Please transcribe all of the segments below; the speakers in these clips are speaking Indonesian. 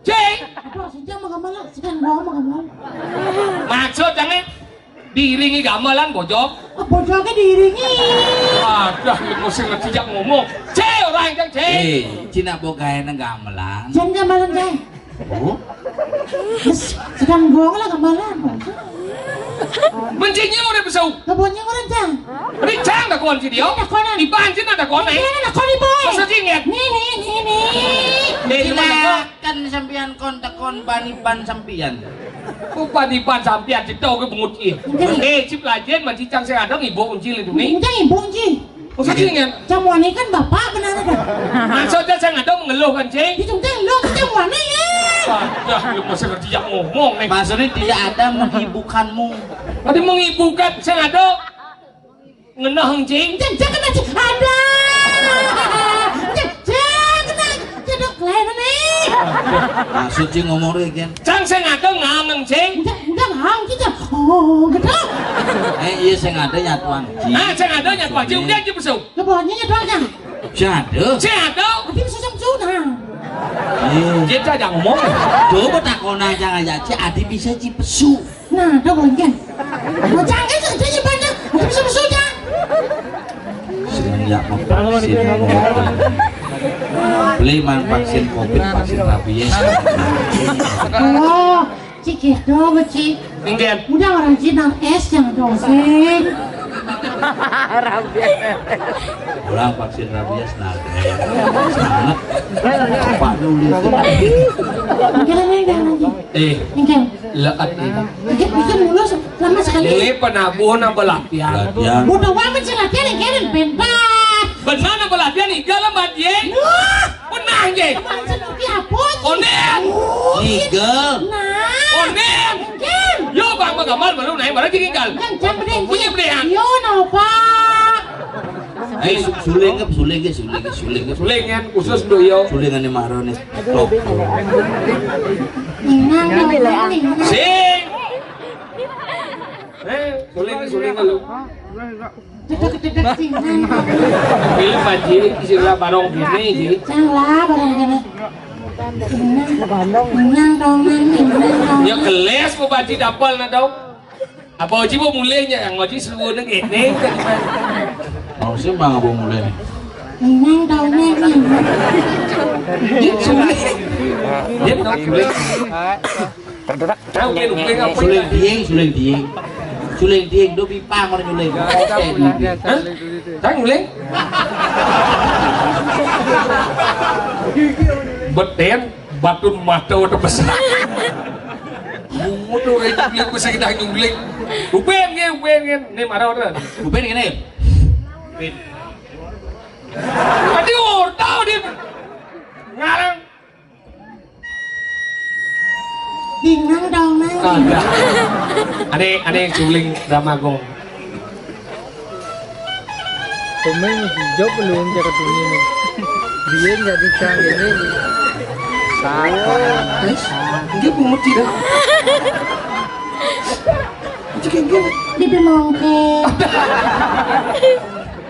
Cing. Aduh, sejam mah gamelan, sekarang mau mah gamelan. Maksudnya diiringi gamelan bojok. Bojoknya diiringi. Aduh, lu mesti ngerti jak ngomong. Cing orang yang cing. Cina bogaena gamelan. Jangan gamelan ceng. Oh, Sekarang gong lah gamelan. Mencinya udah besau. Kebunnya orang ceng. Ini cang dah kon si dia. Di banjir ada kon nih. Ini nak koni boy. Masa cingit. Nih. Cina kan sampian kon ban sampian. Upa di ban sampian cipta ke pengut ih. Cip lajen masih cang saya ada ngibo kunci itu nih. Jangan ibu ji. Masa cingit. Camuan ini kan bapak benar ada. Maksudnya saya nggak tahu mengeluh kan cing. Itu teh lo camuan ya. Aduh, lu mesti ngerti jak ngomong nih. Maksudnya tidak ada menghibukanmu. Tadi mengibukan saya nggak tahu. Ngenah cing. Jangan aja ada. Jangan cedok lain nih. Maksud cing ngomong lagi kan? Cang saya nggak tahu ngameng cing. Udah ngam kita. Oh, gedok. Iya saya ngada nyatuan. Ah, saya nggak tahu nyatu aja udah aja besau. Kebunnya doang kan. Saya ada. Saya nggak tahu. Tapi bisa sudah. Dia aja ngomong. Coba tak kona jangan aja adi bisa cipesu. Nah, udah boleh kan. Mau jangan saja banyak. Bisa besunya. Semenjak vaksin beli vaksin COVID, vaksin rabies. Oh, cikit dong, cik. Ingin. Udah orang Cina es yang dosen. Ulang vaksin rabies nanti. Sangat. Pak dulu. Mungkin lagi. Mungkin. Lekat ini. Bikin mulus lama sekali. Ini penabuhan apa latihan? Latihan. Udah banget sih latihan yang keren pentas. Benar apa latihan nih? Galam badie. Benar je. Kemarin seperti hapus. Onen. Nigel. Nah. Onen. Mungkin. Yo bang gambar baru naik baru tinggal. Kan jam bedeng. Punya bedeng. Yo napa. Suling ke. Suling kan khusus doyo. Sulingan di marone. Tok. Ninang dong. Sing. Suling lu. Dedek singan. Pilih baji istilah barong gini ji. Salah barang kena. Ninang dong. Ya keles mau baji dapal na daw. Apa oji mau mulainya yang oji seluruh neng ini. Mau sih bang abang mulai. Ninang dong. Suling. Dia nak suling. Tahu dia suling apa? Suling dieng do pipang orang suling. Tang suling. Beten batun mata udah besar. Mudah itu dia bisa kita nyuling. Uben kan. Ini marah orang. Bupen gini. Aduh, tahu dia. Ngarang. Ninang dong. Ada yang suling Ramagong. Pemain hijau belum cara dunia nih. Dia nggak bisa ini. Dia pemutih dah. Di belongke.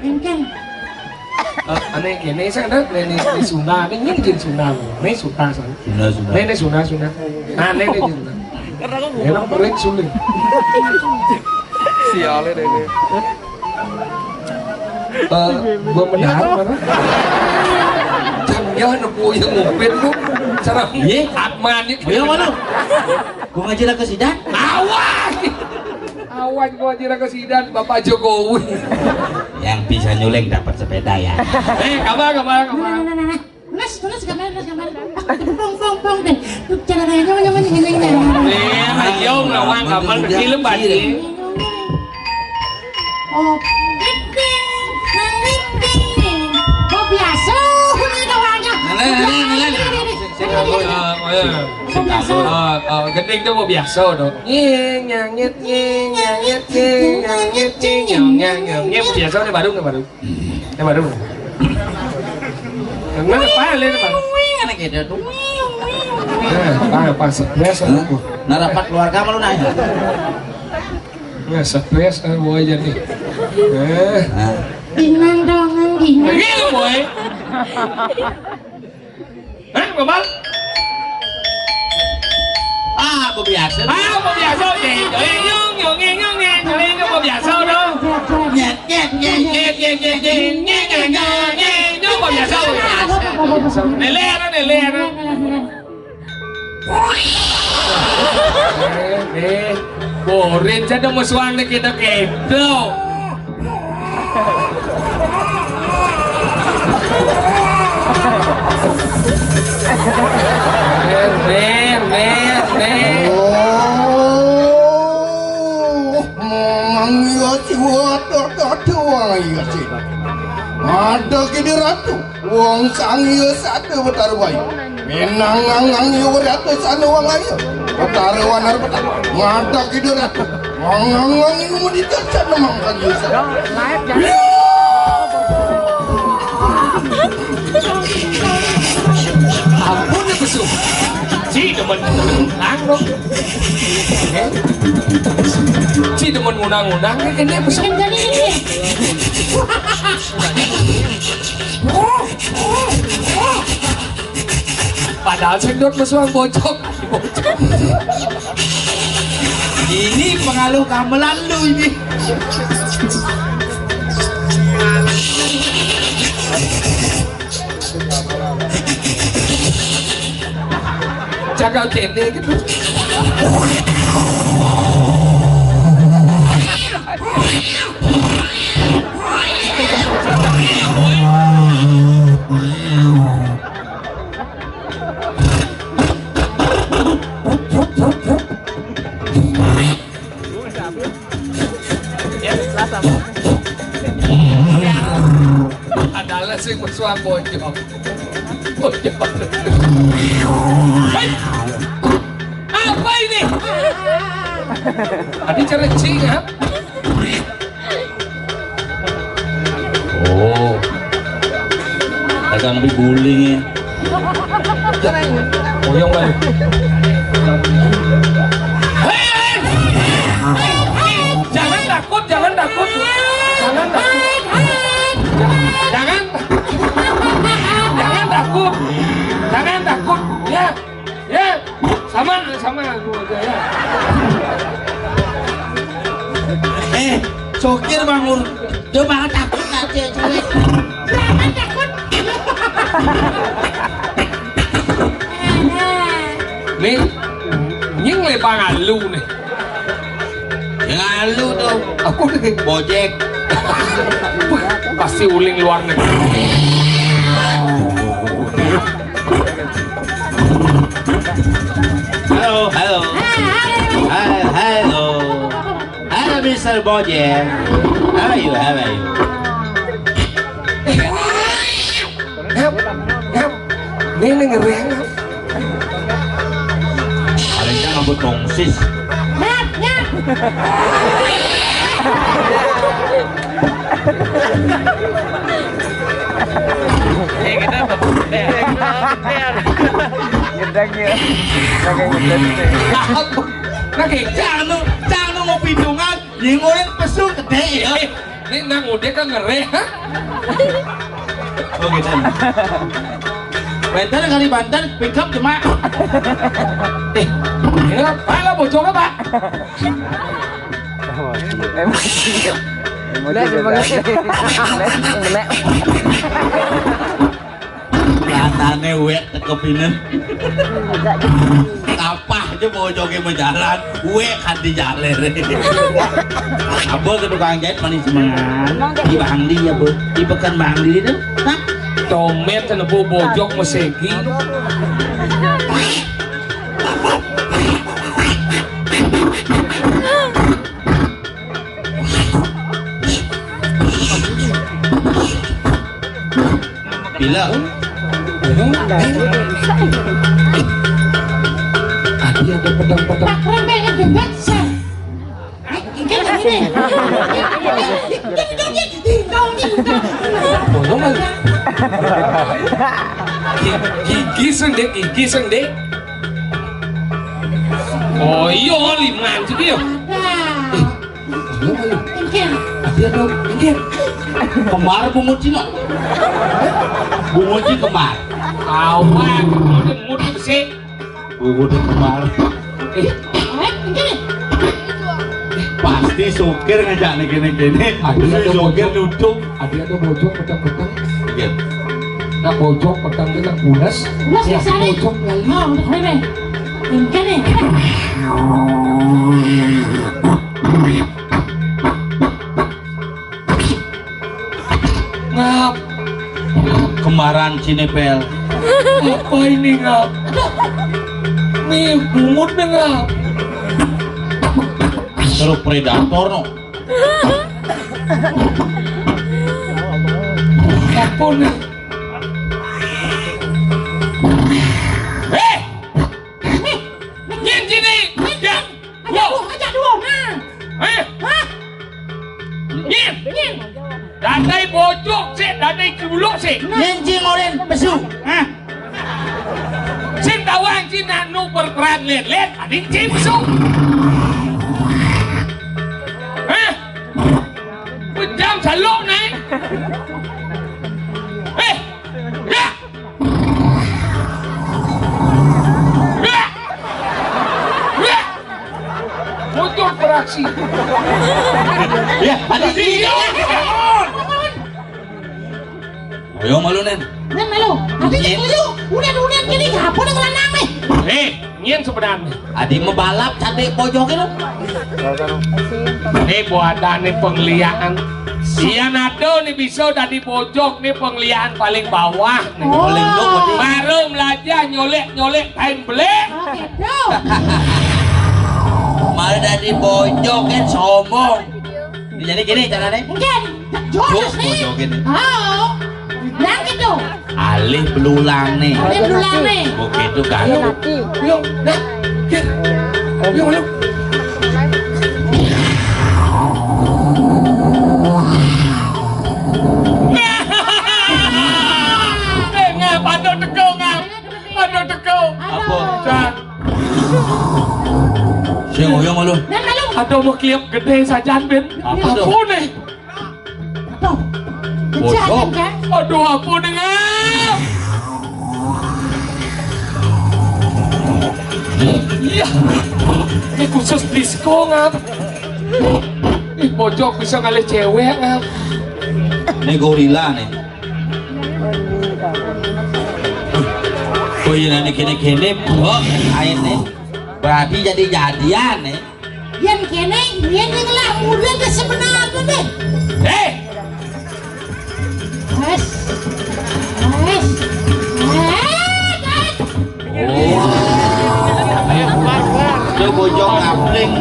Mungkin. Aneh ini saya ada ini Sunda, ini jadi Sunda, ini Sunda sana. Ini Sunda. Nah, ini Sunda. Enak boleh suling. Sialnya deh ini. Gua mendarat mana? Jangan aku yang ngupin lu. Cara Atman itu. Ayo mana? Gua ngajar ke sidang. Awan gua aja ke sidan Bapak Jokowi. Yang bisa nyuling dapat sepeda ya. Kamar. Nah. Tulis kamera. Pong deh. Cara kayaknya nyaman. Ayo ngawang kamar kecil badi. Oh, Neng. Oh biasa. Ini kawannya. Gending tuh mau biasa dong. Nyangit biasa nih baru. Mana paling apa? Anak kita tuh. Pas biasa aku. Nah rapat keluarga malu nanya. Ya stres mau aja nih. Inang dong. Gitu boy. Hah, Bapak? biasa. Bao giờ sao vậy? Trời ơi, nhung nghe trời ơi, bao giờ sao đâu? Nhẹ nhẹ nhẹ nhẹ nhẹ nhẹ nhẹ nhẹ nhẹ nhẹ Nhung bao giờ sao? Này le đó. Nè, bổ rin chất đâu mà xoang đây kita kẹp đâu. Nè. Ada kini ratu, uang sangyo satu betar bayi. Menang angyo ratu sana uang ayo. Betar wanar betar. Ada kini ratu, uang angyo menitan sana mangkan yusa. Ampun ya besok. Ci demen ngundang dong. Ci demen ngundang ini besok. Padahal sedot mesum bocok. Ini pengaruh gamelan lu ini. Jaga kene gitu. Adalah sing mesum bocok. Hei! Apa ini? Tadi cering ya? Oh, dagang guling ya. Boyong balik. Hei! Jangan takut. Jangan takut. Ya. Sama aku aja ya. Sokir bangun. Coba takut aja cewek. Jangan takut. Nih, những bang alu nih. Yang alu tuh. Aku nih Bojek. pasti uling luar negeri. Halo. Halo Mr. Bojek. How are you? Em, ini ngeri. Paling kan rambut tongsis. Jangan mau pidungan, yang orang pesu gede ya. Ini nang udah kan ngeri, ha? Oh gitu. Banten kali Banten, pick up cuma. Ini apa bocor apa? Kelihatannya wek tekepinen. Apa aja bojoknya berjalan, wek kan di jalan. Abah ke tukang jahit manis semangat. Di Bang Di ya, Bu. Di Pekan Bang Di itu. Hah? Tomet kan bojok mesegi. Bila? Ada pedang-pedang. Tak remeh itu baca. Gigi sendek. Oh iya, 5 juga ya. Ada dong, ini. Kemar bungut Cina. Bungut Cina kemar. Awan, mut bersih. Bungut kemar. Gini. Pasti sopir ngajak nih gini-gini. Sopir duduk. Adi ada bojok petang-petang. Iya. Nak bojok petang dia nak bulas. Bulas Siap bisa nih. bojok kali. Oh, udah kali nih. Gini. Ngap. Kemarahan Cinepel. Apa ini ngap? Nih bungut nih ngap. Terus predator no. Apa nih? Nyen sini. Ya. Ajak dulu. Nah. Hah? Nyen. Dadai bojok sih, dadai culuk sih. Nyencing oren besu. Hah? Sin tawang sin anu berperan lihat ading cing besok. Hah? Pejam salok naik. Ya. Ya. Ya. Bojok beraksi. Ya, ada sini. Ayo malu nen. Nen malu. Adi setuju. Udah gini apa udah ngelanang nih. Nyen sebenarnya. Adi mebalap cantik pojoknya lo. Buatan nih pengliaan. Iya nado nih bisa dari pojok nih pengliaan paling bawah nih. Paling lo Baru belajar nyolek kain belek. Oh gitu. malah dari pojok kan sombong. Jadi gini caranya. Mungkin. Jonas nih. Pojok gini. Oh. Bilang gitu. Alih belulang nih. Dia berulang nih. Begitu kan. Yuk, nah, yuk. Padahal teko. Apa? Cak, Saya ngoyong malu. Dan malu. ada mau klip gede sajan Ben. Apa tuh? Ampun nih. Tuh. Kejahatan kan? Aduh ampun nih ngap. Iya. Ini khusus disco ngap. Ih pojok bisa ngalih cewek ngap. Ini gorila nih. Oh iya nih kene bro, air nih. Berarti jadi jadian nih. Yang kene, yang ngelah muda ke sebenarnya deh. Wes. Oh. Itu bojong ngapling.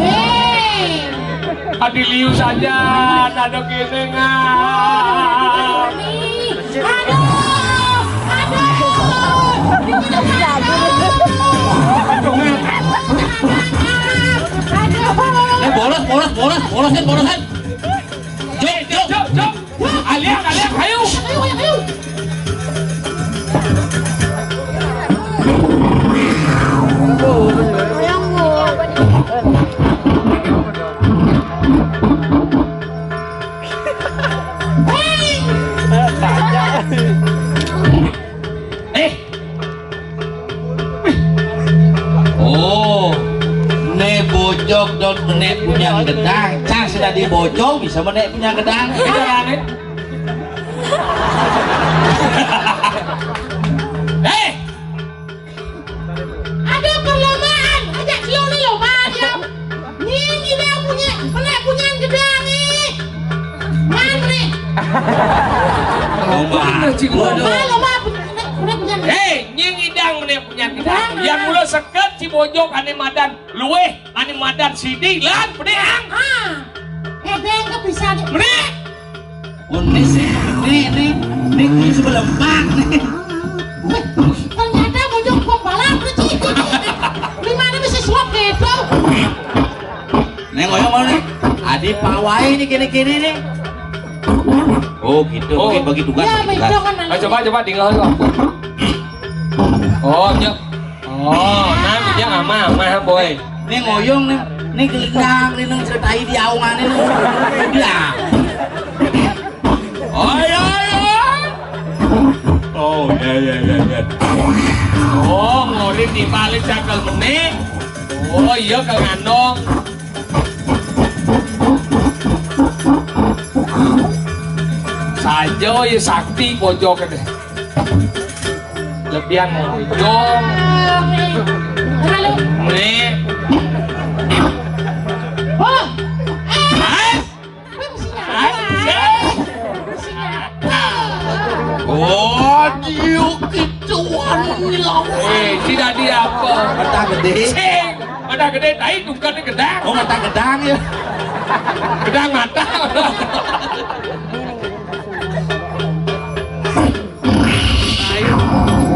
Adiliu saja, ada gini ngap. Bolos kan. Jom. Aliang, ayo. Oh, ne bojok dot menek punya gedang. Cang sudah di bojok bisa menek punya gedang. Ada perlombaan, ajak slow nih lomba dia. Nih kita punya gedang nih. Mantri. Lomba Punya. Nying idang menek punya gedang. Yang mula seket si bojok ane madan luweh, ane madan sidi lan pedeang. Gedang ke bisa nih. Menek. Ini sih, ini sebelah lempak nih. Ternyata bojok pembalap nih. Gimana bisa suap gitu? Neng ngoyong mau nih. Adi pawai nih kini nih. Oh gitu, Oh. bagi tugas. Ya betul kan. Coba tinggal aku. Oh, nyok. Oh, nanti dia ama boy. Nih ngoyong nih gelindang, nih ceritai di aungan ini. Dia. Ayo. Oh ya. Oh, ngorek di balik cakal meneh. Oh iya Kang Andong. Saja ya sakti pojok deh. Lebihan moyong. Nih. Oh, Oh, diuk kituan nilau. Tidak dia apa? Mata gede. Cing, mata gede, tai bukan gedang. Oh, mata gedang ya. Gedang mata.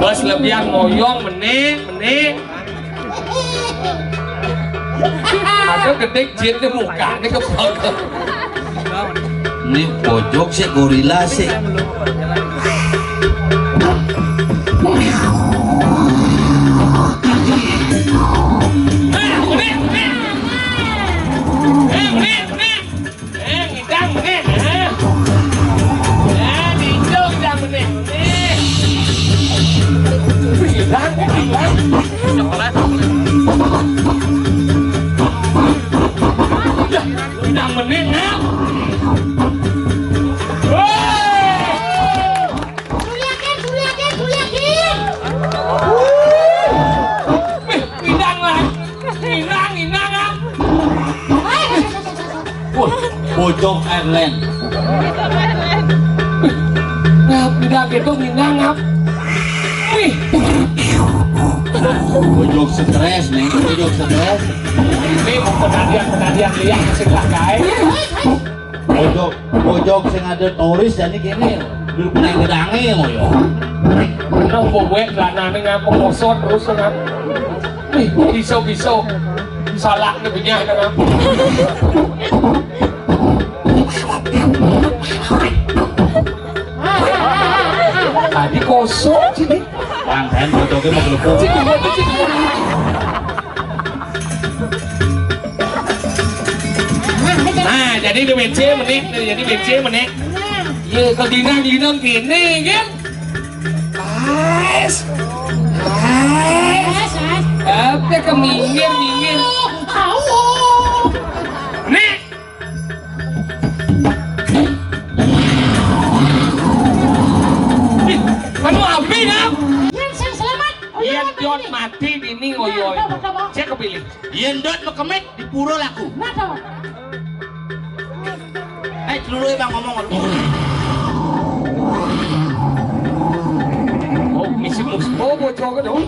Bos lebihan moyong meneh. Ada gede jin di muka ini kepala. Ini pojok sih gorila sih. Pojok airline. Ngap, tidak gitu ngap. Wih, Pojok stres nih, pojok stres. ini penadian liang sing lakai. Pojok sing ada turis jadi gini. Dulu pernah gedangnya mau yo. Nah, buat lanane ngap ngosot terus ngap. Wih, bisa. Salah nih punya ngap. Tadi kosong sini. Bangkan pojoknya mau gelepon. Nah, jadi di WC menit. Ya, kalau dinang gini kan. Ais. Apa ke minggir. Nih. Kamu api kan? Ian Jod mati dini ngoyoy. Saya kepilih. Ian Jod lo kemek di pura laku. Dulu bang ngomong. Oh, misi mus. Oh, bocor ke dong.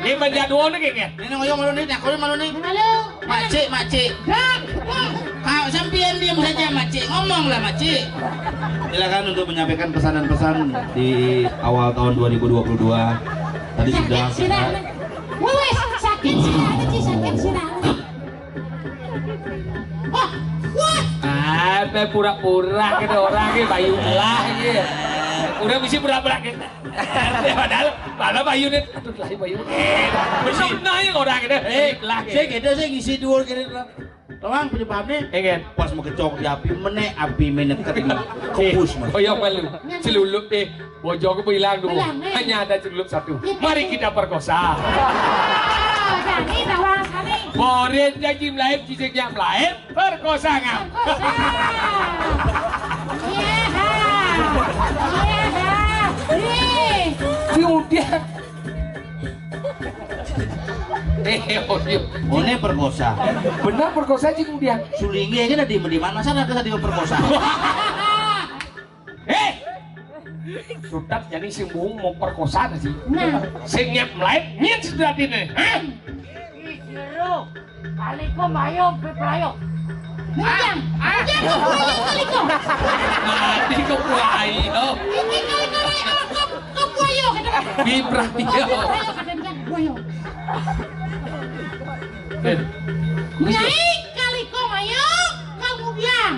Ini menjadwal nih kayaknya. Ini ngoyong malu nih, aku malu nih. Makcik. Kau sampian diam saja makcik, ngomonglah makcik. Silakan untuk menyampaikan pesanan-pesan di awal tahun 2022. Tadi sudah. Sakit sirah. Oh, wah. Apa pura-pura kita orang ini bayu lah gitu. Udah bisa pura-pura kita. Padahal bayu nih. Aduh lah bayu. Bersih nanya orang kita. Saya gitu saya ngisi dua gitu. Tolong punya paham nih. Engen. Pas mau kecok di api meneket di kepus mah. Oh yang malu. Celulup deh. Bojok bilang dulu. Hanya ada celup satu. Mari kita perkosa. Borin jadi melayu cisiknya melayu perkosa ngam. Kemudian Oh ini perkosa. benar perkosa sih kemudian. Sulingnya kan di mana sana ada di perkosa. Sudah jadi si Bung mau perkosa sih. Sing nyep melayu nyet sudah ini. Kaliko mayong peplayo. Ujang kaliko. Mati ke buayo. Ini kaliko ke buayo. Bibratio. Buayo. Nyai kaliko mayong kemudian.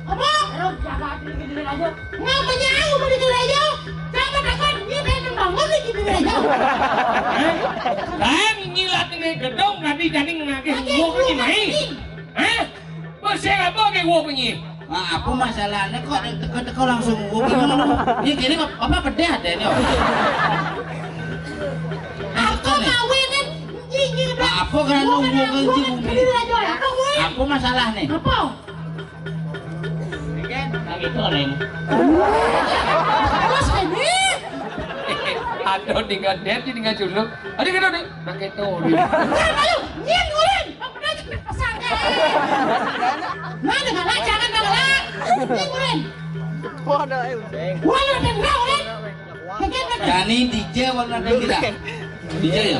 Apa? Namanya aku mau dikelayo. Sama takut dia pengen bangun lagi di aja. Kan nyilat ini gedung nanti jadi ngake gua punya mai. Hah? Bos saya apa kayak gua punya? Nah, apa masalahnya kok teko langsung ini gini apa pedih ada ini Aku kawin kan nyinyi apa kan nunggu ke bumi apa masalah nih apa? nah gitu neng Terus ini Aduh tinggal dia tinggal juluk. Aduh kan nih. Nak itu. ayo nyin ngurin apa aja pesan mana galak jangan galak nyin ngurin waduh dan ngurin Jani DJ warna ada kita DJ ya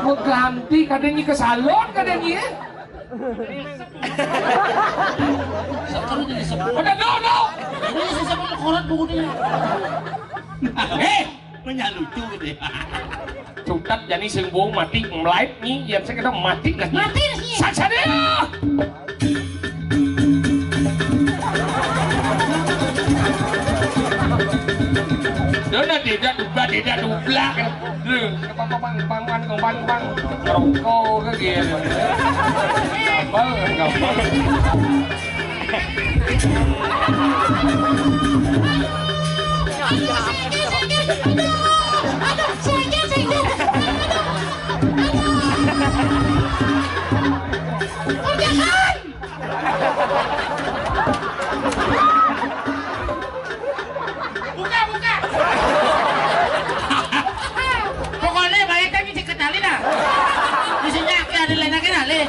Mau ganti kadangnya ke salon kadangnya. sekarang jadi sepuluh Udah no. ini saya sepuluh korat buku dia menyalucu gitu ya Cutat jadi sembung mati melive nih yang saya kira mati lagi. mati sih Saja deh. Dona tidak dubla kan. Bang rokok ke gitu. Gampang. aduh sakit kerjakan buka pokoknya banyak kan bisa kenalin lah isinya ada lain lagi nali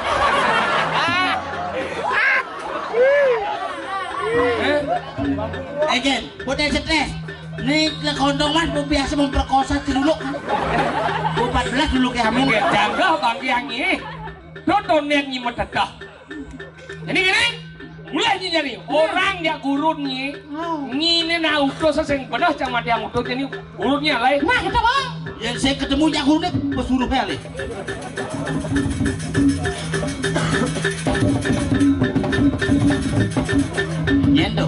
Egen, buat stres nih kondoman biasa memperkosa si dulu 14 dulu kayak hamil Jaga bang yang ini. Tonton yang nyimet dedah. Jadi gini. Mulai nyari orang yang gurunnya ngine na utus seseng pedah cang mati yang utus ini gurunnya lain. nah kita bang yang saya ketemu jagung deh pesuruh kali Yendo